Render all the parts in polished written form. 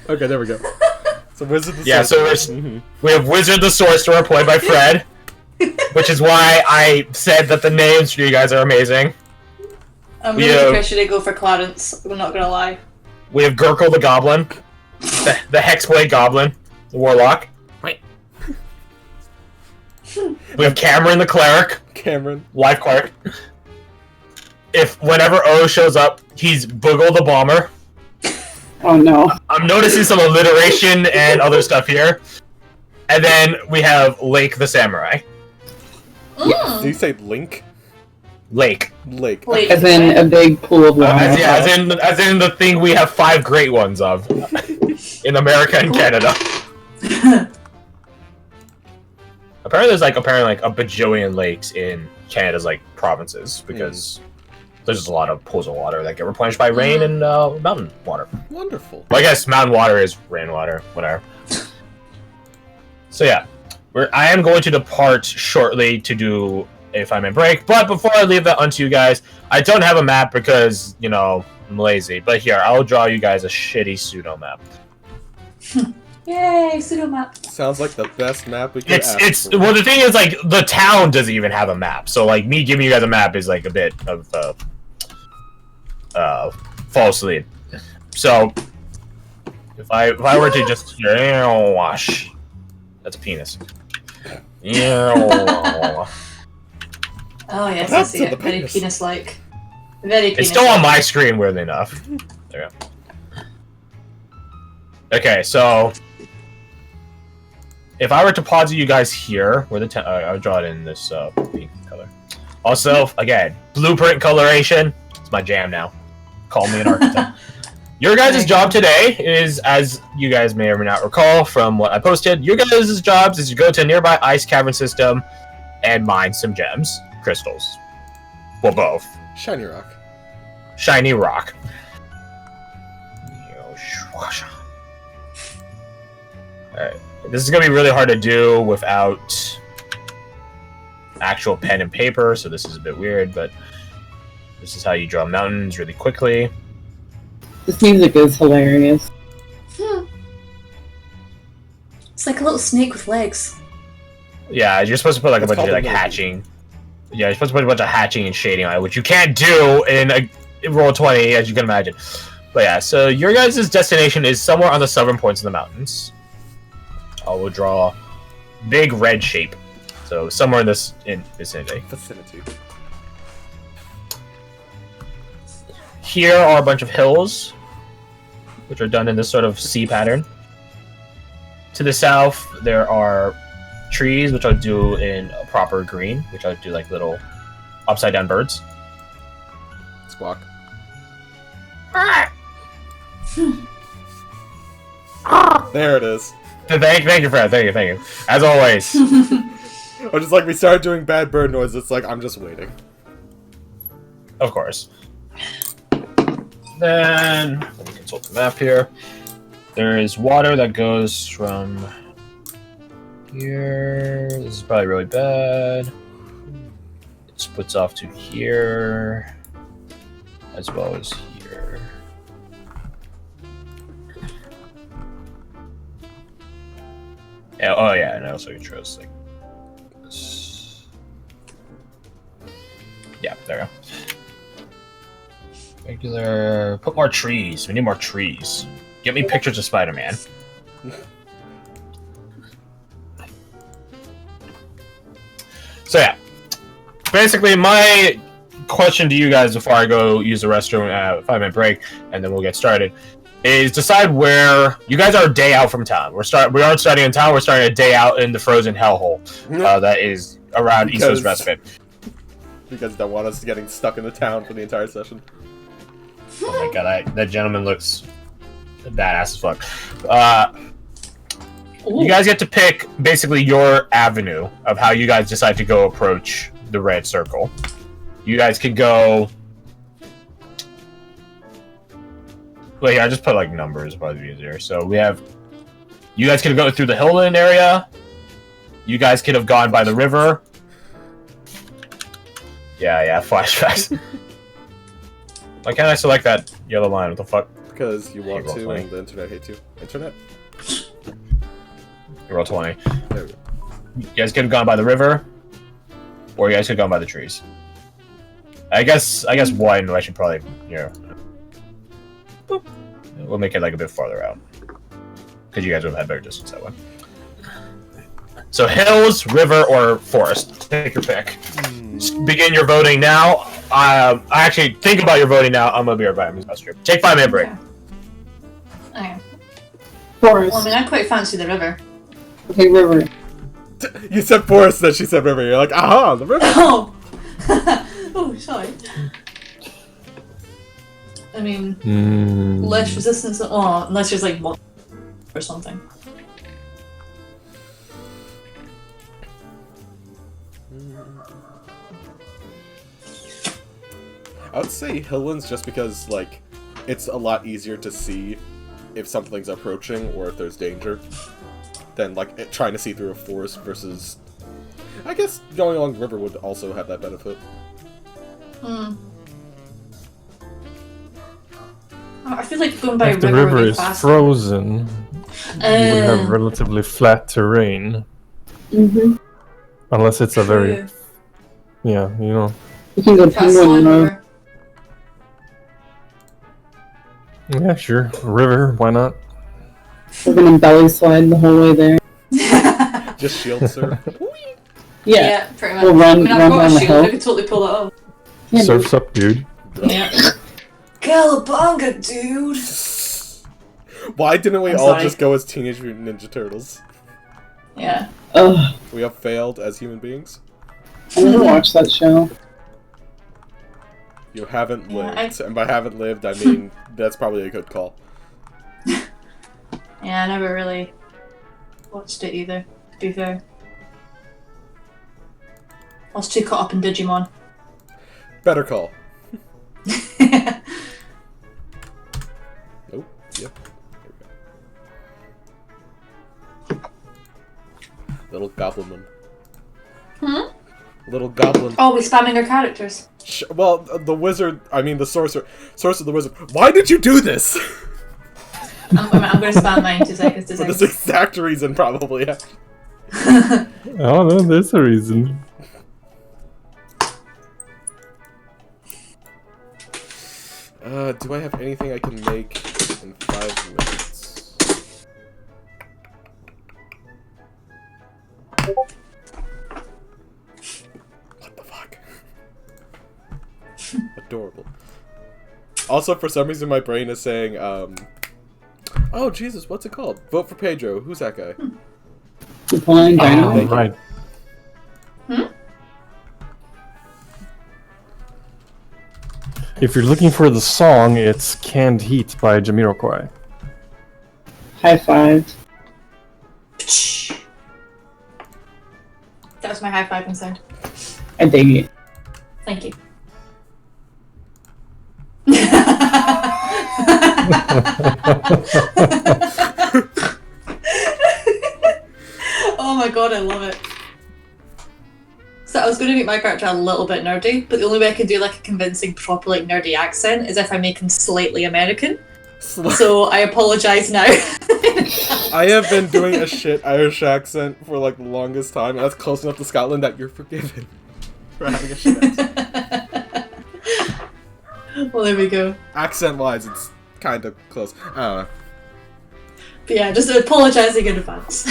Okay, there we go. So Wizard the Yeah, Sorcerer. we have Wizard the Sorcerer, played by Fred, which is why I said that the names for you guys are amazing. I'm really depressed you didn't go for Clarence, I'm not gonna lie. We have Gurkle the Goblin, the Hexblade Goblin, the Warlock. Wait. We have Cameron the Cleric. Cameron. Life Cleric. Whenever O shows up, he's Boogle the Bomber. Oh no. I'm noticing some alliteration and other stuff here. And then we have Lake the Samurai. Mm. Did you say Link? Lake. Lake. As in a big pool of water. As in the thing we have 5 great ones of. In America and Canada. Apparently there's like a bajillion lakes in Canada's like provinces because there's just a lot of pools of water that get replenished by rain and mountain water. Wonderful. Well, I guess mountain water is rainwater, whatever. So yeah, I am going to depart shortly to do a 5-minute break, but before I leave that onto you guys, I don't have a map because, you know, I'm lazy. But here, I'll draw you guys a shitty pseudo map. Yay, pseudo map. Sounds like the best map we could ask for. Well, the thing is, like, the town doesn't even have a map, so like me giving you guys a map is like a bit of false lead. So if I were to just wash, that's a penis. Oh yes, I see it. Very penis-like. Very penis-like. It's still on my screen, weirdly enough. There we go. Okay, so if I were to pause you guys here, where the I would draw it in this pink color. Also, again, blueprint coloration. It's my jam now. Call me an architect. Your guys' job today is, as you guys may or may not recall from what I posted, your guys' jobs is to go to a nearby ice cavern system and mine some gems. Crystals. Well, both. Shiny rock. Shiny rock. Alright. This is going to be really hard to do without actual pen and paper, so this is a bit weird, but this is how you draw mountains really quickly. This music is hilarious. It's like a little snake with legs. Yeah, you're supposed to put like a bunch of like hatching. Yeah, you're supposed to put a bunch of hatching and shading on it, which you can't do in Roll20, as you can imagine. But yeah, so your guys' destination is somewhere on the southern points of the mountains. I will draw big red shape. So somewhere in this vicinity. Here are a bunch of hills, which are done in this sort of C pattern. To the south, there are trees, which I'll do in a proper green, which I'll do like little upside down birds. Squawk. There it is. Thank you, Fred. Thank you. As always. Or just like we started doing bad bird noise, it's like I'm just waiting. Of course. Then let me consult the map here. There is water that goes from here. This is probably really bad. It splits off to here, as well as here. Yeah, oh yeah, and I also controls like this. Yeah, there we go. Regular. Put more trees. We need more trees. Get me pictures of Spider-Man. So yeah, basically my question to you guys before I go use the restroom at a 5-minute break, and then we'll get started, is decide where you guys are a day out from town. We aren't starting in town. We're starting a day out in the frozen hellhole that is around East Coast Respite. You guys don't want us getting stuck in the town for the entire session. Oh my god, that gentleman looks badass as fuck. You guys get to pick basically your avenue of how you guys decide to go approach the red circle. You guys could go. Well, here I just put like numbers, probably easier. So we have. You guys could go through the Hillland area. You guys could have gone by the river. Yeah, flashbacks. Why can't I select that yellow line? What the fuck? because you want roll to 20. and the internet hates you. Internet? Roll 20. There we go. You guys could have gone by the river, or you guys could have gone by the trees. I guess one I should probably, we'll make it like a bit farther out. Because you guys would have had better distance that way. So hills, river, or forest. Take your pick. Begin your voting now. Actually, think about your voting now. I'm going to be right back. Take 5-minute break. Okay. Forest. Well, I mean, I quite fancy the river. Okay, river. You said forest, then she said river. You're like, aha, the river. Oh! Oh, sorry. I mean, less resistance. Oh, unless there's like one or something. I would say Hilllands just because, like, it's a lot easier to see if something's approaching or if there's danger than, like, trying to see through a forest versus... I guess going along the river would also have that benefit. I feel like going by If the river river would be is faster. frozen, you would have relatively flat terrain. Mm-hmm. Unless it's a very... True. Yeah, you know. You can go Fast penguin slide mode. river. Yeah, sure. River, why not? We're gonna belly slide the whole way there. Just shield, sir. Yeah, pretty much. We'll run- I mean, I've run got down a the shield, hill. I could totally pull it off. Yeah, Surf's up, dude. Yeah. Cowabunga, dude! Why didn't we I'm all sorry. just go as Teenage Mutant Ninja Turtles? Yeah. Ugh, We have failed as human beings. I never watched that show. You haven't Yeah, lived. And by haven't lived, I mean, that's probably a good call. Yeah, I never really watched it either, to be fair. I was too caught up in Digimon. Better call. Nope. Yep. There we go. Little goblin. Little goblin. Oh, we spamming our characters. Well, the wizard, I mean the sorcerer the wizard. Why did you do this? I'm gonna spam mine 2 seconds. 2 For this seconds. exact reason, probably. Yeah. Oh, no, there's a reason. Do I have anything I can make in 5 minutes? What the fuck? Adorable. Also, for some reason, my brain is saying, oh, Jesus, what's it called? Vote for Pedro. Who's that guy? Blind Dynamite. Thank you. Right. If you're looking for the song, it's Canned Heat by Jamiroquai. High five. That was my high five sound. I dig it. Thank you. Oh my god, I love it. So I was going to make my character a little bit nerdy, but the only way I can do like a convincing, proper like nerdy accent is if I make him slightly American. So I apologise now. I have been doing a shit Irish accent for like the longest time, and that's close enough to Scotland that you're forgiven for having a shit accent. Well, there we go. Accent-wise, it's kind of close. I don't know. But yeah, just apologising in advance.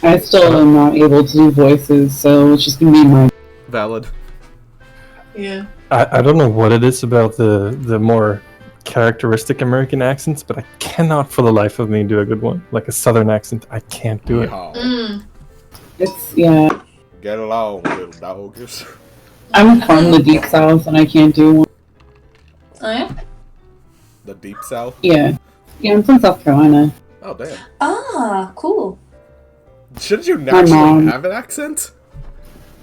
I still am not able to do voices, so it's just gonna be my. Valid. Yeah. I don't know what it is about the more characteristic American accents, but I cannot for the life of me do a good one. Like a southern accent, I can't do it. Yeehaw. It's yeah. Get along, little doggers. I'm from the deep south, and I can't do one. Oh yeah? The deep south? Yeah, I'm from South Carolina. Oh, damn. Ah, cool. Shouldn't you My naturally mom. have an accent?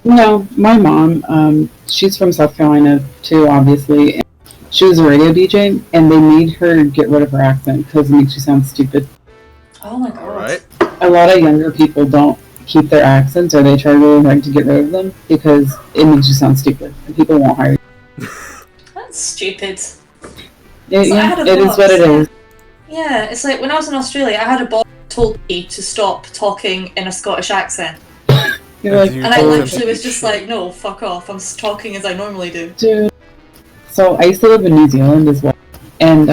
No, my mom, she's from South Carolina too, obviously. She was a radio DJ, and they made her get rid of her accent because it makes you sound stupid. Oh my god. Alright. A lot of younger people don't keep their accents, or they try really hard to get rid of them because it makes you sound stupid, and people won't hire you. That's stupid. I had a it is boss. what it is. Yeah, it's like when I was in Australia, I had a boss who told me to stop talking in a Scottish accent. You're like, And I told him literally to was eat just shit. like, no, fuck off, I'm talking as I normally do. dude. So I used to live in New Zealand as well, and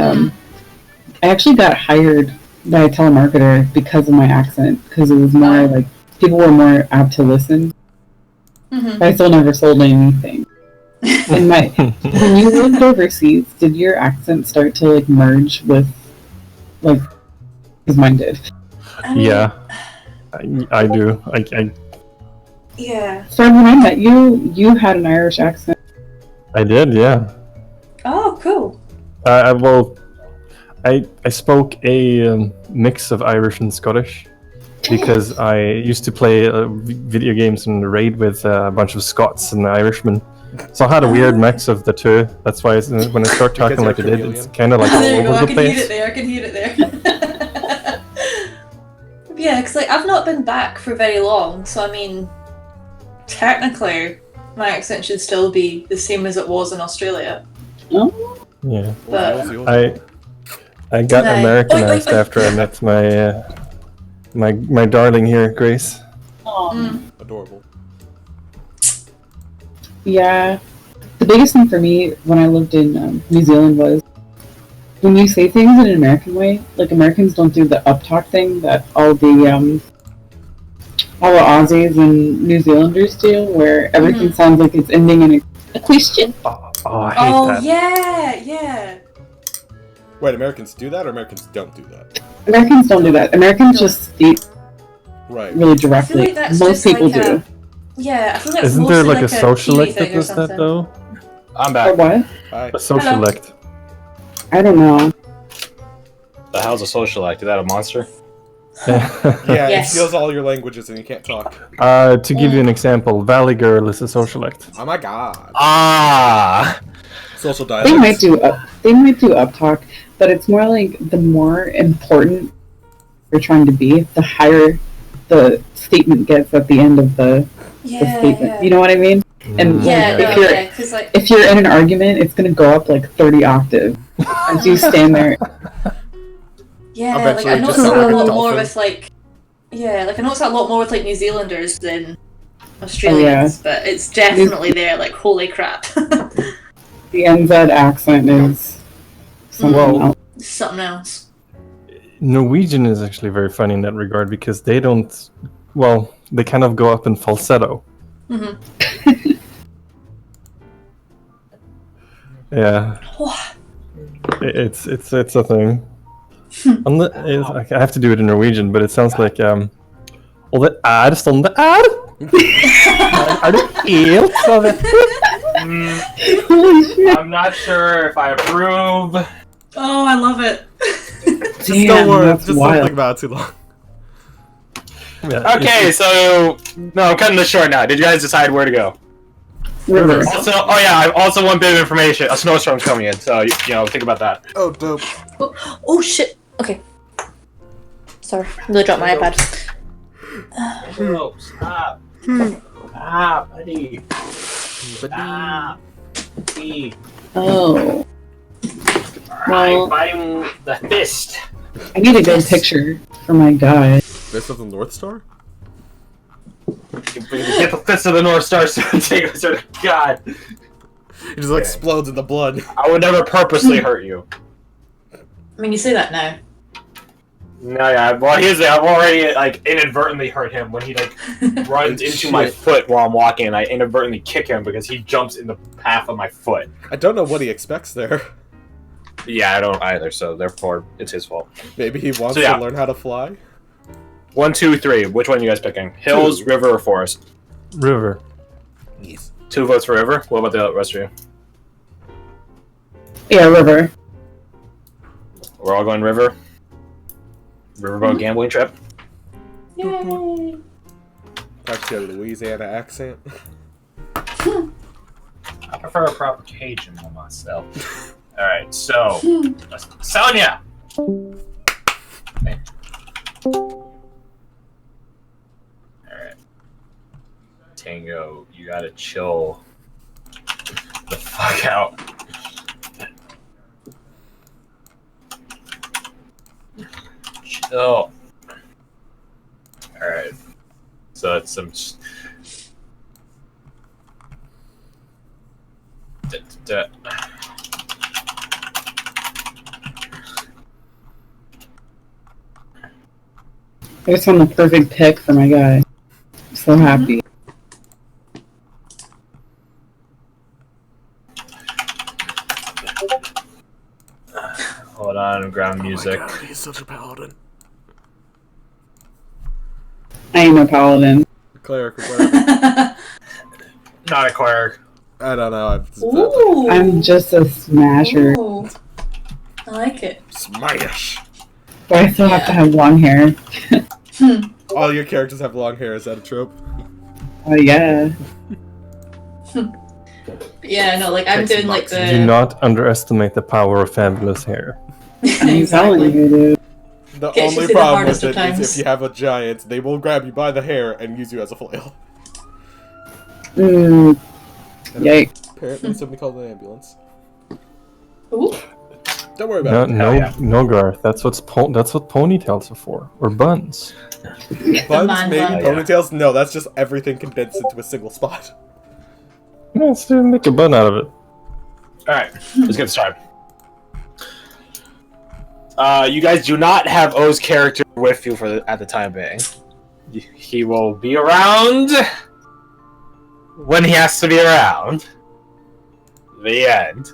I actually got hired by a telemarketer because of my accent, because it was more like people were more apt to listen. Mm-hmm. But I still never sold anything. And when you lived overseas, did your accent start to like merge with like because mine did? I mean, Yeah, I do. yeah. So when I met you, you had an Irish accent. I did. Yeah. Oh, cool. Well, I spoke a mix of Irish and Scottish because I used to play video games and raid with a bunch of Scots and Irishmen. So I had a weird mix of the two. That's why when I start talking you're like I did, it's chameleon. kind of like There you all go, over I the can hear it place. there, I can hear it there. Yeah, because like, I've not been back for very long, so I mean, technically, my accent should still be the same as it was in Australia. Oh, Yeah. But- I got No. Americanized Oi. after I met my darling here, Grace. Adorable. yeah. The biggest thing for me when I lived in New Zealand was when you say things in an American way, like Americans don't do the uptalk thing that all the Aussies and New Zealanders do, where everything sounds like it's ending in a question. Oh, I hate Oh, that. yeah. Wait, Americans do that or Americans don't do that? Americans don't do that. Americans just speak Right. really I feel directly. like that's Most just people like do. Yeah, I feel like Isn't mostly there like a Kiwi socialite that thing or does that something. though? I'm Or back. what? Hi. A socialite. I don't know. The hell's a socialite? Is that a monster? Yeah, Yes. it steals all your languages and you can't talk. To give you an example, Valley Girl is a socialite. Oh my god. Ah! Social They dialects. might do uptalk, but it's more like the more important you're trying to be, the higher the statement gets at the end of the statement. Yeah. You know what I mean? And Yeah, if no, you're yeah, because like, if you're in an argument, it's gonna go up like 30 octaves as you stand there. yeah, like Eventually I it notice just that sounds a like a lot more dolphin. with like, yeah, like I notice that a lot more with like New Zealanders than Australians, but it's definitely there. Like, holy crap, The NZ accent is something Well, else. something else. Norwegian is actually very funny in that regard because they don't. Well, they kind of go up in falsetto. Mm-hmm. Yeah, it's a thing. I have to do it in Norwegian, but it sounds like Og det sånn det er. Det helt så vet du? Holy shit! I'm not sure if I approve. Oh, I love it. Just don't worry, that's just wild. don't think about it too long. Yeah, Okay, so no, I'm cutting this short now. Did you guys decide where to go? River. Also, oh yeah, I also one bit of information. A snowstorm's coming in, so you know, think about that. Oh, dope. Oh shit. Okay. Sorry, really dropped my iPad. Bro, stop. Stop, buddy. Stop. Oh. Well, Fighting the fist. I need a good picture for my guy. This is the North Star? Get the fist of the North Star so take us to God. It just explodes in the blood. I would never purposely hurt you. I mean, you say that now. No, yeah. Well, here's the. I've already like inadvertently hurt him when he like runs into my foot while I'm walking, and I inadvertently kick him because he jumps in the path of my foot. I don't know what he expects there. Yeah, I don't either. So therefore, it's his fault. Maybe he wants So, yeah. to learn how to fly? 1, 2, 3. Which one are you guys picking? Hills, Two. river, or forest? River. Yes. 2 votes for river. What about the rest of you? Yeah, river. We're all going river. Riverboat gambling trip. Yay! Actually, a Louisiana accent. I prefer a proper Cajun one myself. All right, so Sonia. Okay. All right, Tango, you gotta chill the fuck out. Oh. Alright. So it's some... I just found the perfect pick for my guy. I'm so happy. Hold on, grab music. Oh my God, he's such a paladin. I ain't no paladin. Cleric or whatever. Not a cleric. I don't know. Ooh. I'm just a smasher. Ooh. I like it. Smash! But I still have to have long hair. All your characters have long hair. Is that a trope? Oh yeah. Yeah, no, like I'm doing like the. Do not underestimate the power of fabulous hair. I'm telling you, dude. The Gets you only through the problem hardest with of it is times. if you have a giant, they will grab you by the hair and use you as a flail. Yikes. Apparently, somebody called an ambulance. Ooh. Don't worry about it. No, Garth. That's what ponytails are for, or buns. Buns, man maybe bun. ponytails. No, that's just everything condensed into a single spot. Yeah, let's make a bun out of it. Alright, let's get started. You guys do not have O's character with you at the time being. He will be around when he has to be around. The end.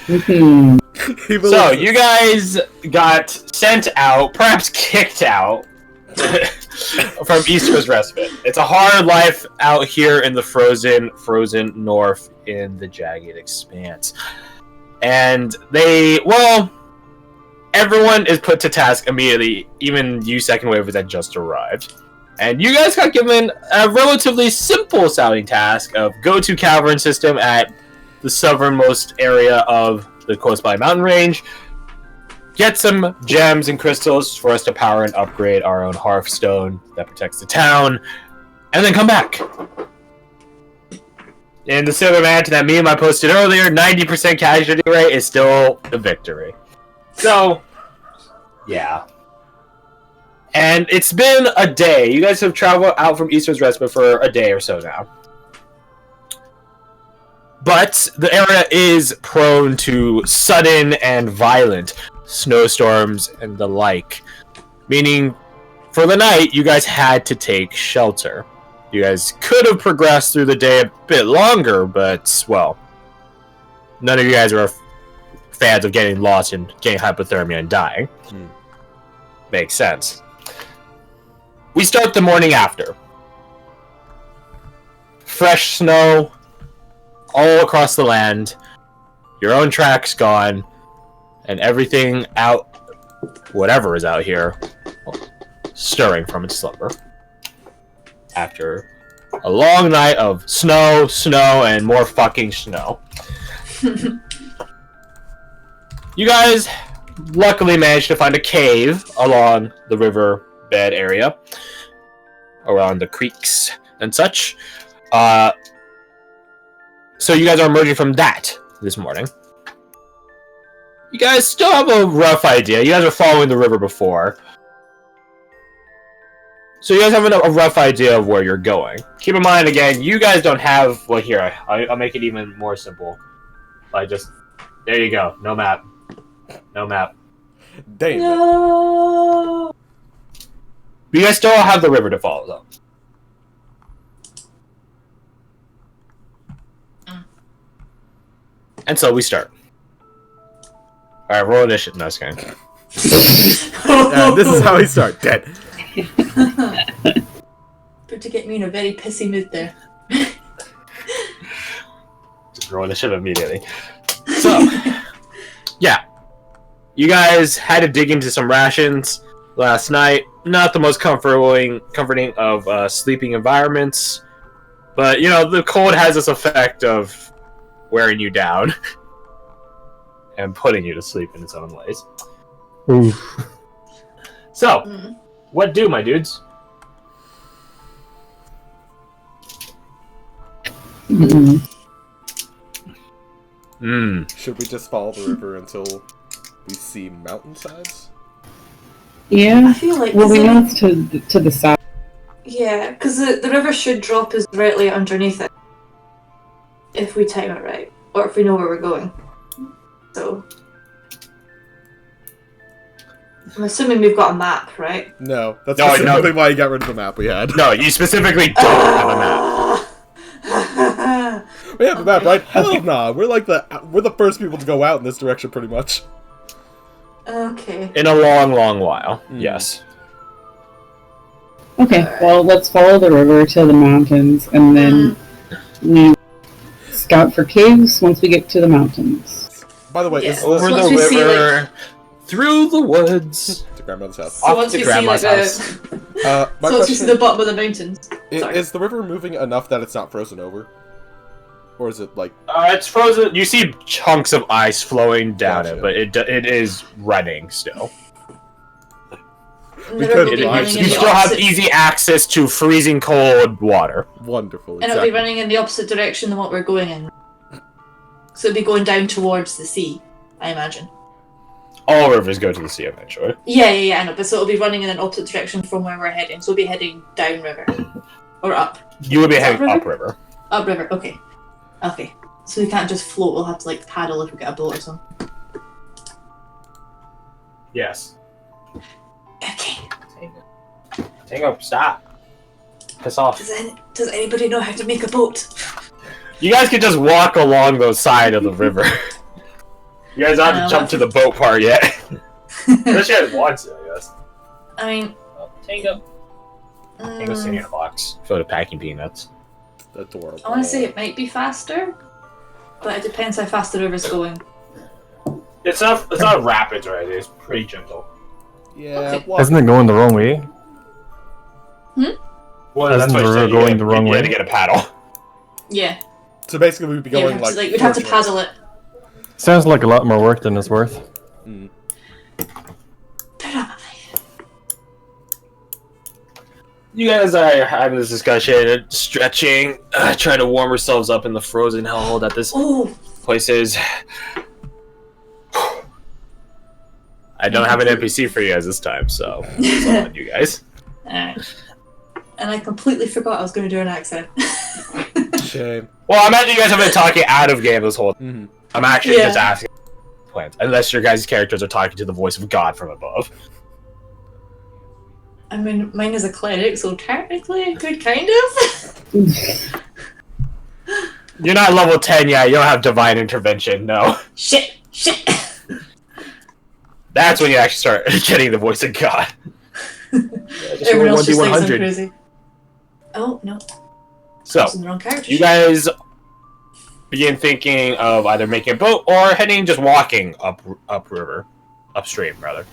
So, you guys got sent out, perhaps kicked out, from Easter's Respite. It's a hard life out here in the frozen north in the jagged expanse. And everyone is put to task immediately, even you second wave that just arrived. And you guys got given a relatively simple sounding task of go to cavern system at the southernmost area of the Coast by Mountain Range, get some gems and crystals for us to power and upgrade our own Hearthstone that protects the town, and then come back. In the Silver Mansion that meme I posted earlier, 90% casualty rate is still the victory. So, yeah. And it's been a day. You guys have traveled out from Easter's Respite for a day or so now. But the area is prone to sudden and violent snowstorms and the like. Meaning, for the night, you guys had to take shelter. You guys could have progressed through the day a bit longer, but, well, none of you guys are fans of getting lost and getting hypothermia and dying. Makes sense. We start the morning after. Fresh snow all across the land. Your own track's gone. And everything out, whatever is out here, stirring from its slumber. After a long night of snow, and more fucking snow. You guys luckily managed to find a cave along the river bed area, around the creeks and such. So you guys are emerging from that this morning. You guys still have a rough idea. You guys are following the river before. So you guys have a rough idea of where you're going. Keep in mind, again, you guys don't have... Well, here, I'll make it even more simple. There you go. No map. No map. Damn. No. But you guys still have the river to follow, though. And so we start. Alright, roll initiative. No, it's kidding. This is how we start. Dead. But to get me in a very pissy mood there. Just roll initiative immediately. So, yeah. You guys had to dig into some rations last night. Not the most comforting of sleeping environments. But, you know, the cold has this effect of wearing you down. And putting you to sleep in its own ways. Oof. So, what do, my dudes? Should we just follow the river until we see mountainsides? Yeah. I feel like... Well, we is know it- it's to the south. Yeah, because the river should drop us directly underneath it. If we time it right. Or if we know where we're going. So... I'm assuming we've got a map, right? No, that's No, specifically why you got rid of the map we had. No, you specifically don't have a map. map. We have a map, right? Hell nah. We're the first people to go out in this direction, pretty much. Okay. In a long, long while. Yes. Okay, well, let's follow the river to the mountains, and then we scout for caves once we get to the mountains. By the way, Yeah. is Over So once the we see, river, through the woods. to grandmother's house? So once to we see like grandma's the... house. My So once we question see the bottom of the mountains. Sorry. is the river moving enough that it's not frozen over, or is it like? It's frozen. You see chunks of ice flowing down Gotcha. it, but it is running still. And We the river could will be launch running You in the still have opposite... easy access to freezing cold water. Wonderful. And it'll be running in the opposite direction than what we're going in. So it'll be going down towards the sea, I imagine. All rivers go to the sea eventually. Yeah, I know. But so it'll be running in an opposite direction from where we're heading. So we'll be heading downriver. Or up. You would be Is that heading river? upriver. Upriver, okay. Okay. So we can't just float, we'll have to like paddle if we get a boat or something. Yes. Okay. Tango, stop. Piss off. Does anybody know how to make a boat? You guys could just walk along the side of the river. You guys don't have to jump to the boat part yet. Unless you guys want to, I guess. I mean... Tango. Tango's sitting in a box filled with packing peanuts. Adorable. I want to say it might be faster, but it depends how fast the river's going. It's not rapids or anything, it's pretty gentle. Yeah. Okay. Well, Isn't it going the wrong way? Well, Isn't the river going the wrong You way? had to get a paddle. Yeah. so basically, we'd be going like. we'd have to towards paddle it. Sounds like a lot more work than it's worth. You guys are having this discussion, stretching, trying to warm yourselves up in the frozen hellhole that this Oh, place is. I don't have an NPC for you guys this time, so it's all on you guys. alright. And I completely forgot I was going to do an accent. Shame. Well, I imagine you guys have been talking out of game this whole time. I'm actually Yeah. just asking plans, unless your guys' characters are talking to the voice of God from above. I mean, mine is a cleric, so technically I could kind of. You're not level 10 yet, you don't have divine intervention, no. Shit! That's when you actually start getting the voice of God. Everyone else just thinks I'm crazy. Oh, no. So, I was in the wrong character. you guys begin thinking of either making a boat or heading, just walking upstream, rather.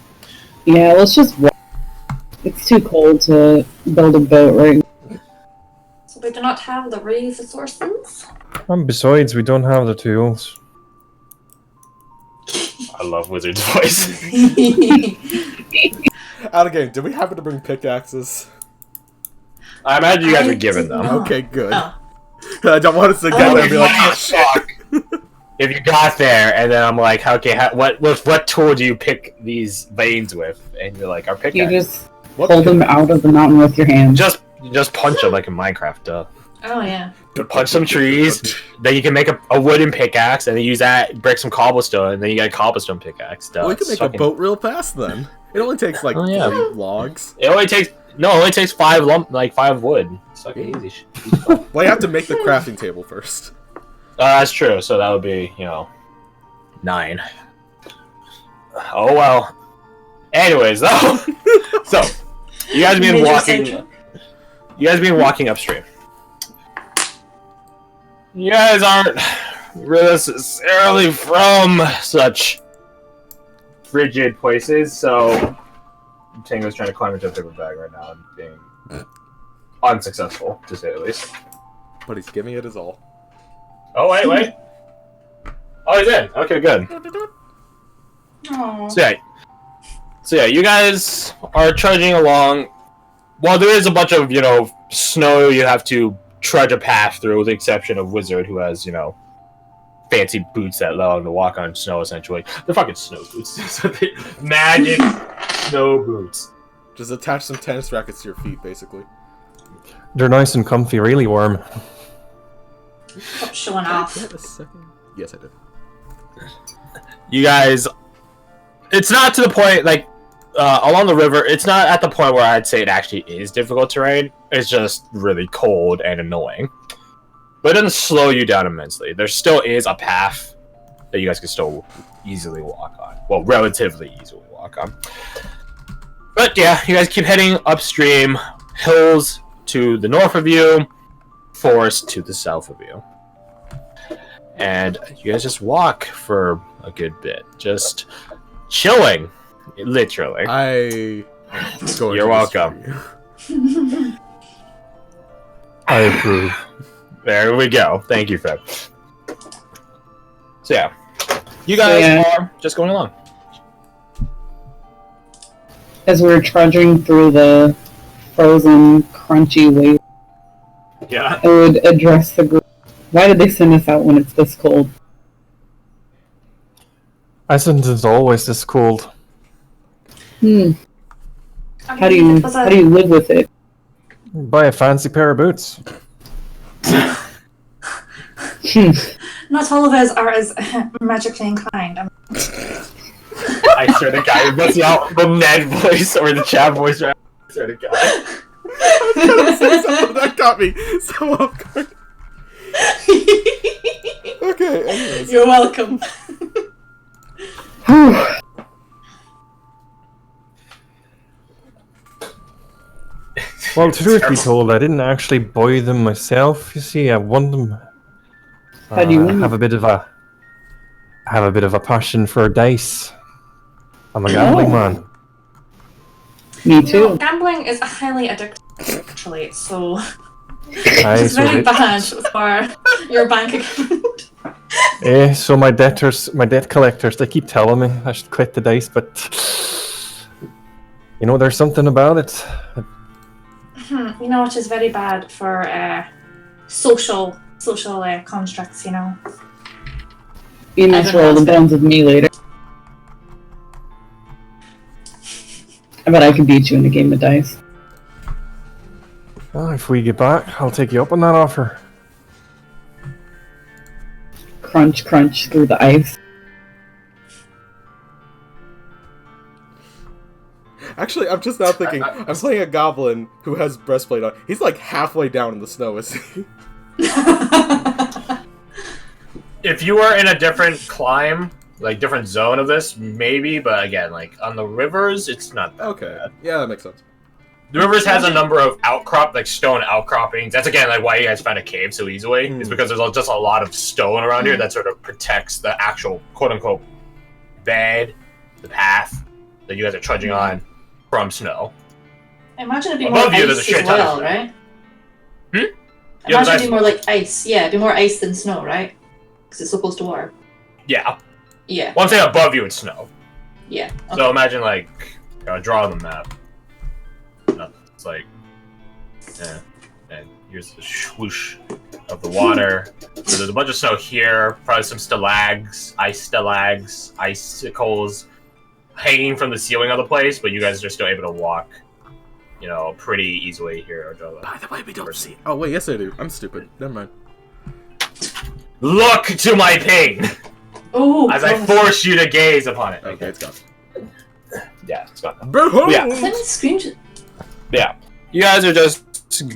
Yeah, let's just walk. It's too cold to build a boat right now. So we do not have the resources? And besides, we don't have the tools. I love Wizard's voice. Out of game. Did we happen to bring pickaxes? I imagine you guys were given them. Oh. Okay, good. Oh. I don't want us to get there and be like, ah, shit. If you got there, and then I'm like, okay, what tool do you pick these veins with? And you're like, our You pickaxe. just What pull them out of the mountain with your hands. Just punch them like in Minecraft, duh. Oh, yeah. Punch some trees, then you can make a wooden pickaxe, and then use that, break some cobblestone, and then you got a cobblestone pickaxe. Duh. Well, we can It's make a fucking- boat real fast then. It only takes like Oh, yeah. 3 logs. It only takes five wood. It's fucking easy. Well, you have to make the crafting table first. That's true. So that would be 9. Oh well. Anyways, though. So you guys been Major walking. central. You guys been walking upstream. You guys aren't necessarily from such frigid places, so Tango's trying to climb into a paper bag right now and being unsuccessful, to say the least. But he's giving it his all. Oh, wait. Oh, he's in. Okay, good. Aww. So yeah, you guys are trudging along. Well, there is a bunch of, snow you have to trudge a path through, with the exception of Wizard, who has, fancy boots that allow him to walk on snow, essentially. They're fucking snow boots. So magic snow boots. Just attach some tennis rackets to your feet, basically. They're nice and comfy, really warm. Stop showing off. Wait a second. Yes, I did. You guys, it's not to the point, like, along the river, it's not at the point where I'd say it actually is difficult terrain. It's just really cold and annoying. But it doesn't slow you down immensely. There still is a path that you guys can still easily walk on. Well, relatively easily walk on. But yeah, you guys keep heading upstream, hills to the north of you, forest to the south of you. And you guys just walk for a good bit. Just chilling, literally. You're welcome. I approve. There we go. Thank you, Fred. So yeah, you guys are just going along. As we're trudging through the frozen, crunchy waves, Yeah. I would address the group. Why did they send us out when it's this cold? Iceland is always this cold. How do you live with it? Buy a fancy pair of boots. Not all of us are as magically inclined. I swear to God, it must be out the Ned voice or the Chad voice. Right? I swear to God. That got me so off guard. Okay, anyways. You're welcome. Well, truth be told, I didn't actually buy them myself. You see, I won them. How do you win? I have a bit of a passion for dice. I'm a gambling man. Me too. No, gambling is highly addictive, actually, so Aye, it's so very bad for your bank account. so my debt collectors, they keep telling me I should quit the dice, but you know, there's something about it. You know, which is very bad for social constructs, you know. You must roll the bones with me later. I bet I can beat you in a game of dice. Well, if we get back, I'll take you up on that offer. Crunch, crunch through the ice. Actually, I'm just now thinking, I'm playing a goblin who has breastplate on. He's like halfway down in the snow, is he? If you were in a different climb, like different zone of this, maybe, but again, like on the rivers, it's not that Okay. bad. Yeah, that makes sense. The rivers has a number of stone outcroppings. That's again like why you guys find a cave so easily. Is because there's just a lot of stone around here that sort of protects the actual quote unquote bed, the path that you guys are trudging on from snow. I imagine it'd be Above more you, there's a ice shit as ton of well, snow. right? Yeah, I imagine it'd ice. be more like ice. Yeah, it'd be more ice than snow, right? Because it's so close to water. Yeah. Yeah. Well, I'm saying above you it's snow. Yeah. Okay. So imagine like draw on the map. It's like, yeah, and here's the swoosh of the water. So there's a bunch of snow here, probably some icicles hanging from the ceiling of the place, but you guys are still able to walk, you know, pretty easily here. By the way, we don't see. Oh wait, yes I do. I'm stupid. Never mind. Look to my ping Oh. as I force you to gaze upon it. Okay, it's gone. Yeah, it's gone. Behold! Yeah. Let me screenshot. Yeah, you guys are just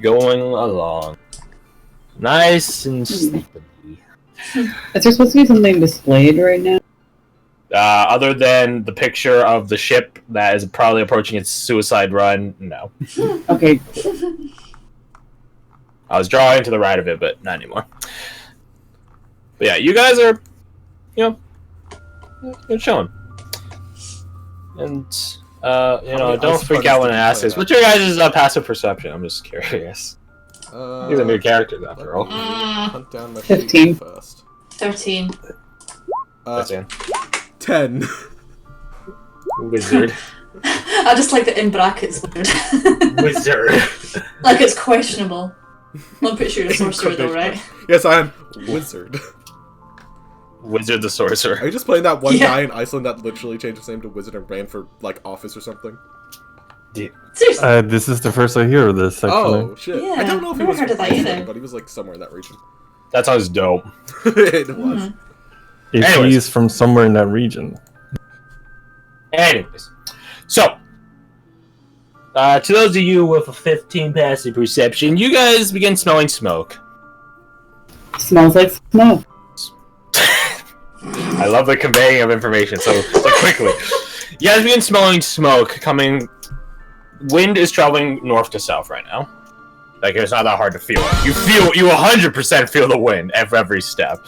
going along, nice and sleepy. Is there supposed to be something displayed right now? Other than the picture of the ship that is probably approaching its suicide run, no. Okay. I was drawing to the right of it, but not anymore. But yeah, you guys are, you know, you're chilling. And, you know, don't freak out when I ask this. What's your guys' passive perception? I'm just curious. These are new characters, after all. Hunt down my 15. first. 13. That's in. 10. Wizard. I just like the in brackets word. Wizard. Like it's questionable. I'm pretty sure you're a sorcerer though, right? Yes, I am wizard. Wizard the Sorcerer. Are you just playing that one Yeah. guy in Iceland that literally changed his name to Wizard and ran for, like, office or something? Seriously. This is the first I hear of this, actually. Oh, shit. Yeah, I don't know if he never was heard from of that Iceland, either. but he was, like, somewhere in that region. That sounds dope. It was. If Anyways. he's from somewhere in that region. Anyways, so to those of you with a 15 passive perception, you guys begin smelling smoke. Smells like smoke. I love the conveying of information so quickly. You guys begin smelling smoke coming. Wind is traveling north to south right now. Like, it's not that hard to feel it. You 100% feel the wind every step.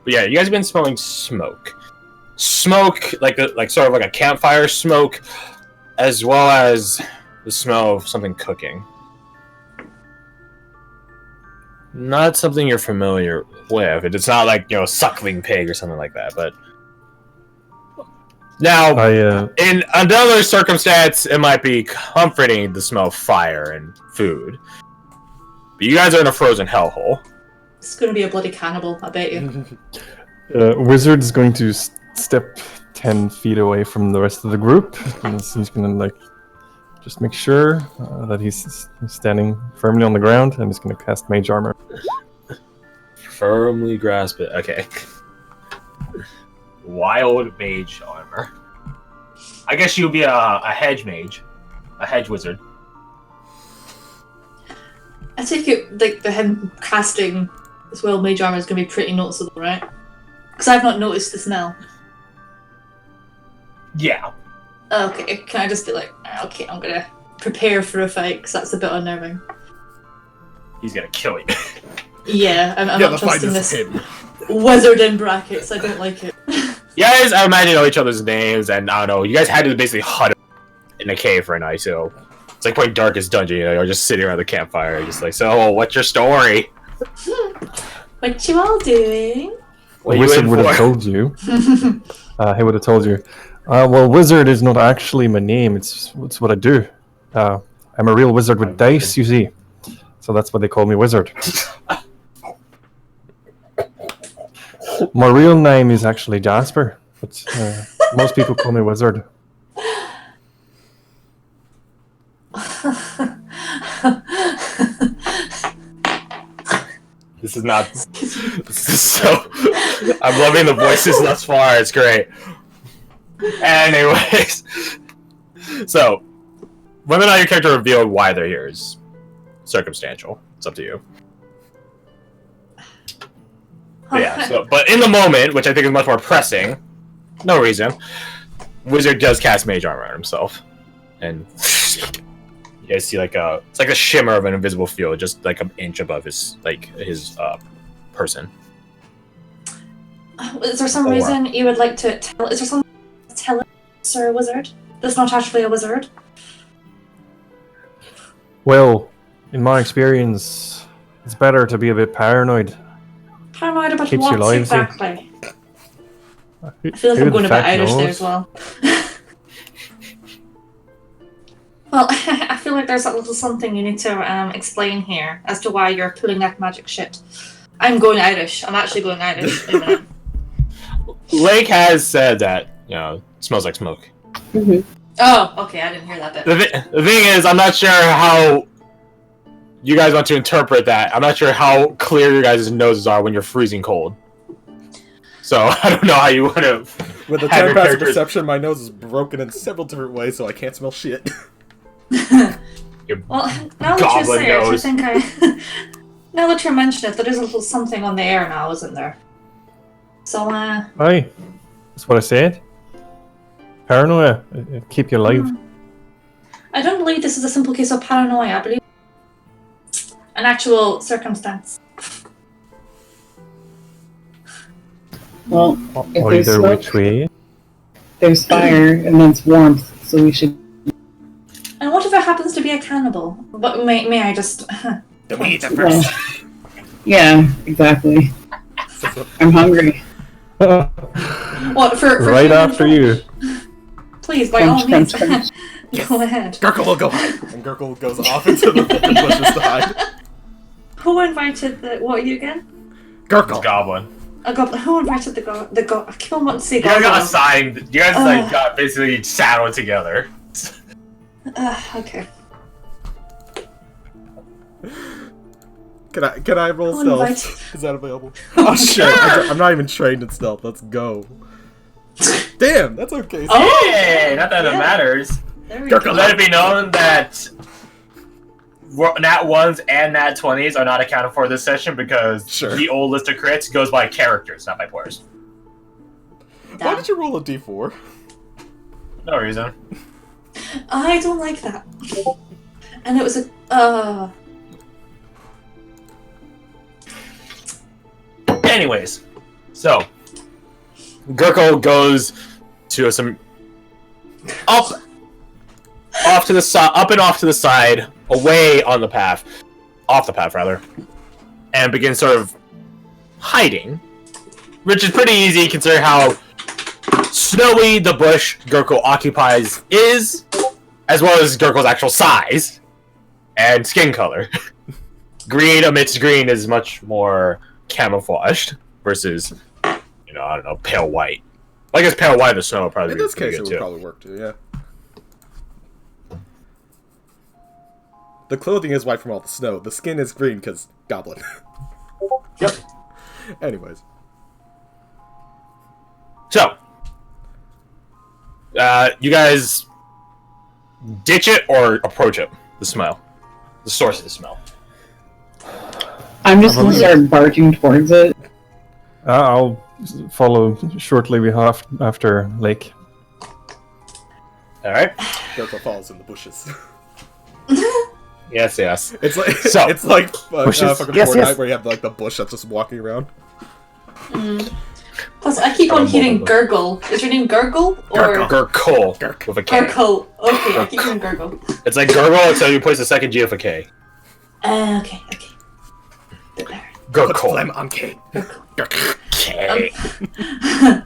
But yeah, you guys have been smelling smoke. Smoke, like sort of like a campfire smoke, as well as the smell of something cooking. Not something you're familiar with. It's not like, you know, suckling pig or something like that, but now, in another circumstance, it might be comforting the smell of fire and food. But you guys are in a frozen hellhole. It's gonna be a bloody cannibal, I bet you. Wizard is going to step 10 feet away from the rest of the group. And he's going to, like, just make sure that he's standing firmly on the ground, and he's going to cast Mage Armor. Firmly grasp it. Okay. Wild Mage Armor. I guess you'll be a hedge mage. A hedge wizard. I take it, like, him casting as well mage armor is gonna be pretty noticeable, right? Because I've not noticed the smell. Yeah. Okay, can I just be like, okay, I'm gonna prepare for a fight, because that's a bit unnerving. He's gonna kill you. Yeah, I'm Yeah, not the fight trusting is this him. wizard in brackets, I don't like it. You guys, I imagine, know each other's names, and I don't know, you guys had to basically hut in a cave for a night, so it's like playing Darkest Dungeon, you know, you're just sitting around the campfire, just like, so, what's your story? What you all doing? What you Wizard in would have for? told you. He would have told you. Well, Wizard is not actually my name, it's what I do. I'm a real wizard with dice, you see. So that's why they call me Wizard. My real name is actually Jasper, but most people call me Wizard. This is not. This is so. I'm loving the voices thus far. It's great. Anyways, so whether or not your character revealed why they're here is circumstantial. It's up to you. But yeah. So, but in the moment, which I think is much more pressing, no reason, Wizard does cast Mage Armor on himself, and you guys see like it's like a shimmer of an invisible field, just like an inch above his person. Is there some Or- reason you would like to tell? Is there something to tell Sir Wizard that's not actually a wizard? Well, in my experience, it's better to be a bit paranoid. Paranoid about Keeps your what lives safe. exactly? I feel like I'm going a bit Irish there as well. Well, I feel like there's a little something you need to explain here as to why you're pulling that magic shit. I'm going Irish. I'm actually going Irish. Wait a minute. Lake has said that, you know, it smells like smoke. Oh, okay, I didn't hear that bit. The thing is, I'm not sure how you guys want to interpret that. I'm not sure how clear your guys' noses are when you're freezing cold. So, I don't know how you want to... With a 10 have your passive characters- perception, my nose is broken in several different ways, so I can't smell shit. Your Well, now that you goblin say it, I nose. think now that you mention it, there is a little something on the air now, isn't there? So, Aye, that's what I said. Paranoia, keep you alive. I don't believe this is a simple case of paranoia. I believe an actual circumstance. Well, if there's Either smoke, which way. there's fire, and then it's warmth, so we should... And what if it happens to be a cannibal? But may I just... Then we eat it Well, first. yeah, exactly. I'm hungry. What, for Right human after flesh? you. Please, by Crunch, all means. crunch, crunch. Go ahead. Gurkle will go hide. And Gurkle goes off into the bushes to hide. Who invited the... What are you again? Gurkle. Goblin. A goblin. Who invited the go? I keep on wanting to say You guys goblin. got assigned. You guys like got basically saddled together. Okay. Can I roll I'll stealth? invite- Is that available? Oh shit! I'm not even trained in stealth. Let's go. Damn, that's okay. Oh! Hey, not that it Yeah. matters. There we go. Let it be known that nat 1s and nat 20s are not accounted for this session because Sure. the old list of crits goes by characters, not by players. Why did you roll a d4? No reason. I don't like that. And it was a. Anyways, so Gurkle goes to some off to the side, up and off to the side, away on the path, off the path rather, and begins sort of hiding, which is pretty easy considering how snowy the bush Gurkle occupies is, as well as Gurkle's actual size and skin color. Green amidst green is much more camouflaged versus, you know, I don't know, pale white. I guess pale white in the snow would probably In be this pretty case, it good would too. probably work too. Yeah. The clothing is white from all the snow. The skin is green because goblin. Yep. Anyways. So, you guys ditch it or approach it? The smell, the source of the smell. I'm just gonna start barging towards it. I'll follow shortly after Lake. All right. Gurkle falls in the bushes. Yes. It's like So- it's like Bushes. fucking Yes, Fortnite yes. where you have like the bush that's just walking around. Plus, I keep on hearing gurgle. Is your name Gurgle or Gurkle with a K. Gurgle? Okay, I keep hearing gurgle. It's like gurgle, so you place the second G of a K. Okay. Bit better. Put Gurkle. phlegm on K. K. I'm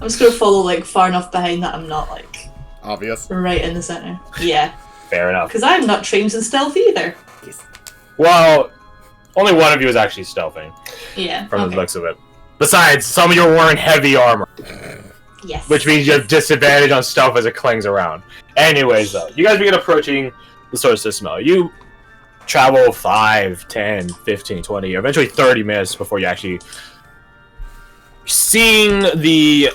just gonna follow like far enough behind that I'm not like Obvious. right in the center. Yeah, Fair enough. because I'm not trained in stealth either. Well, only one of you is actually stealthing, Yeah. from the Okay. looks of it. Besides, some of you are wearing heavy armor, Yes. which means you have disadvantage on stealth as it clings around. Anyways, though, you guys begin approaching the source of smell. You travel 5, 10, 15, 20, eventually 30 minutes before you actually seeing the